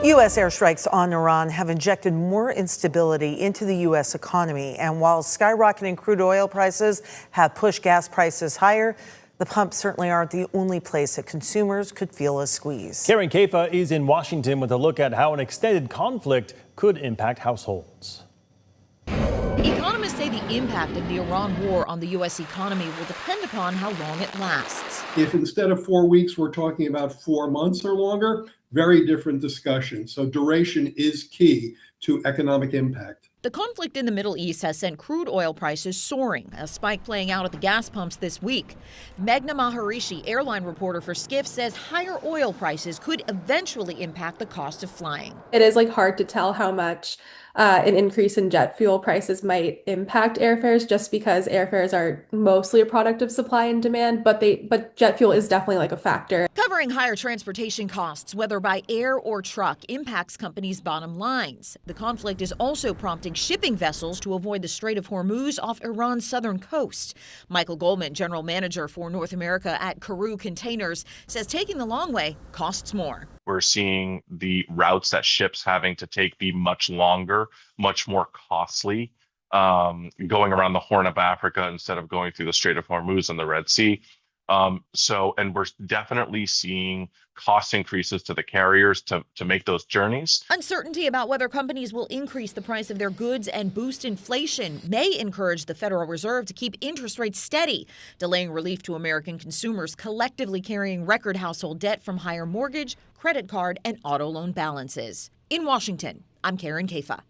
U.S. airstrikes on Iran have injected more instability into the U.S. economy. And while skyrocketing crude oil prices have pushed gas prices higher, the pumps certainly aren't the only place that consumers could feel a squeeze. KREM is in Washington with a look at how an extended conflict could impact households. Economists say the impact of the Iran war on the U.S. economy will depend upon how long it lasts. If instead of 4 weeks, we're talking about 4 months or longer, very different discussion. So duration is key to economic impact. The conflict in the Middle East has sent crude oil prices soaring, a spike playing out at the gas pumps this week. Meghna Maharishi, airline reporter for Skift, says higher oil prices could eventually impact the cost of flying. It is hard to tell how much an increase in jet fuel prices might impact airfares, just because airfares are mostly a product of supply and demand, but jet fuel is definitely a factor. Covering higher transportation costs, whether by air or truck, impacts companies' bottom lines. The conflict is also prompting shipping vessels to avoid the Strait of Hormuz off Iran's southern coast. Michael Goldman, general manager for North America at KREM Containers, says taking the long way costs more. We're seeing the routes that ships having to take be much longer, much more costly, going around the Horn of Africa instead of going through the Strait of Hormuz and the Red Sea. And we're definitely seeing cost increases to the carriers to make those journeys. Uncertainty about whether companies will increase the price of their goods and boost inflation may encourage the Federal Reserve to keep interest rates steady, delaying relief to American consumers collectively carrying record household debt from higher mortgage, credit card, and auto loan balances. In Washington, I'm Karen Kafa.